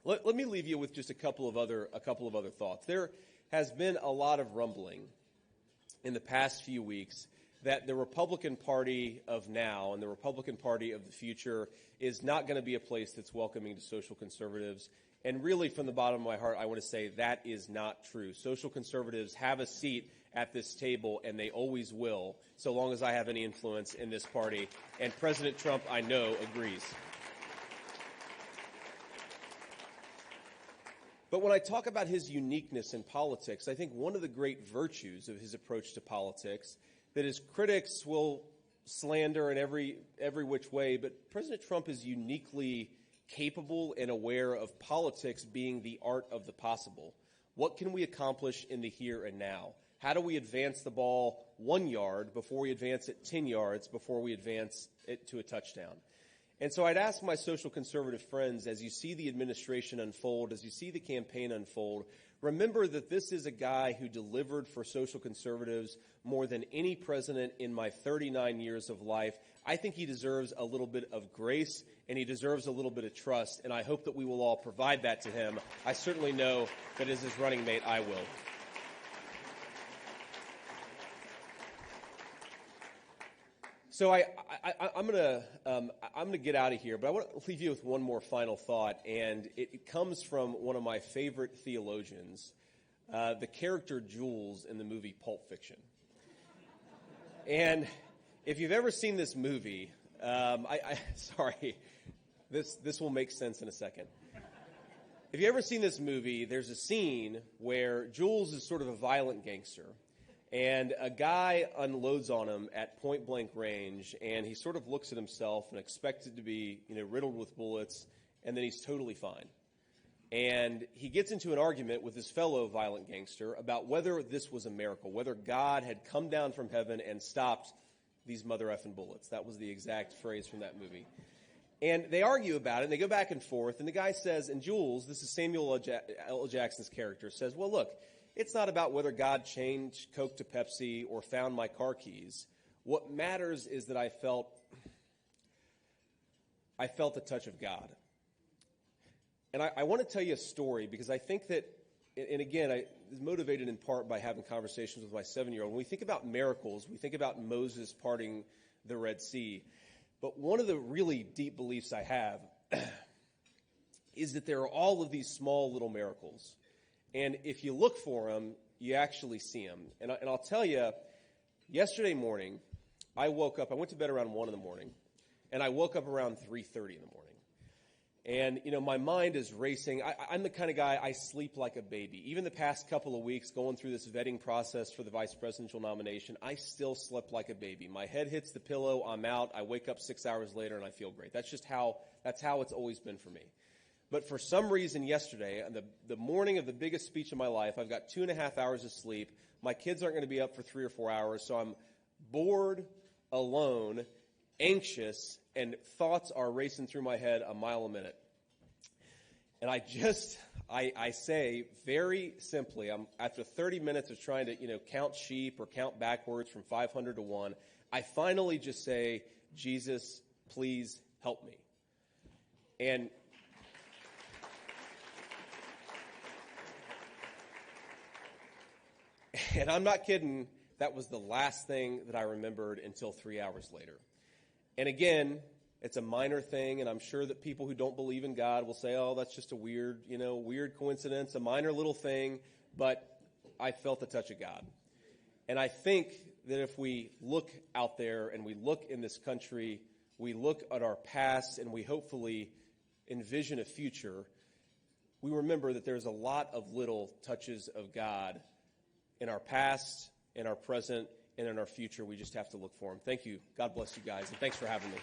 Let me leave you with just a couple of other thoughts. There has been a lot of rumbling in the past few weeks that the Republican Party of now and the Republican Party of the future is not going to be a place that's welcoming to social conservatives. And really, from the bottom of my heart, I want to say that is not true. Social conservatives have a seat at this table, and they always will, so long as I have any influence in this party. And President Trump, I know, agrees. But when I talk about his uniqueness in politics, I think one of the great virtues of his approach to politics that his critics will slander in every which way, but President Trump is uniquely capable and aware of politics being the art of the possible. What can we accomplish in the here and now? How do we advance the ball 1 yard before we advance it 10 yards before we advance it to a touchdown? And so I'd ask my social conservative friends, as you see the administration unfold, as you see the campaign unfold, remember that this is a guy who delivered for social conservatives more than any president in my 39 years of life. I think he deserves a little bit of grace, and he deserves a little bit of trust, and I hope that we will all provide that to him. I certainly know that as his running mate, I will. So I'm gonna get out of here, but I want to leave you with one more final thought, and it comes from one of my favorite theologians, the character Jules in the movie Pulp Fiction. And if you've ever seen this movie, sorry, this will make sense in a second. If you've ever seen this movie, there's a scene where Jules is sort of a violent gangster. And a guy unloads on him at point-blank range, and he sort of looks at himself and expected to be, riddled with bullets, and then he's totally fine. And he gets into an argument with his fellow violent gangster about whether this was a miracle, whether God had come down from heaven and stopped these mother effing bullets. That was the exact phrase from that movie. And they argue about it, and they go back and forth, and the guy says, and Jules, this is Samuel L. Jackson's character, says, well, look, it's not about whether God changed Coke to Pepsi or found my car keys. What matters is that I felt the touch of God. And I want to tell you a story because I think that, and again, I was motivated in part by having conversations with my 7-year-old. When we think about miracles, we think about Moses parting the Red Sea. But one of the really deep beliefs I have is that there are all of these small little miracles. And if you look for them, you actually see them. And I'll tell you, yesterday morning, I woke up. I went to bed around 1 in the morning, and I woke up around 3:30 in the morning. And, my mind is racing. I'm the kind of guy, I sleep like a baby. Even the past couple of weeks going through this vetting process for the vice presidential nomination, I still slept like a baby. My head hits the pillow, I'm out. I wake up 6 hours later, and I feel great. That's how it's always been for me. But for some reason yesterday, on the morning of the biggest speech of my life, I've got 2.5 hours of sleep. My kids aren't going to be up for 3 or 4 hours, so I'm bored, alone, anxious, and thoughts are racing through my head a mile a minute. And I say very simply, after 30 minutes of trying to count sheep or count backwards from 500 to 1, I finally just say, Jesus, please help me. And I'm not kidding, that was the last thing that I remembered until 3 hours later. And again, it's a minor thing, and I'm sure that people who don't believe in God will say, oh, that's just a weird coincidence, a minor little thing, but I felt the touch of God. And I think that if we look out there and we look in this country, we look at our past and we hopefully envision a future, we remember that there's a lot of little touches of God in our past, in our present, and in our future. We just have to look for them. Thank you. God bless you guys, and thanks for having me.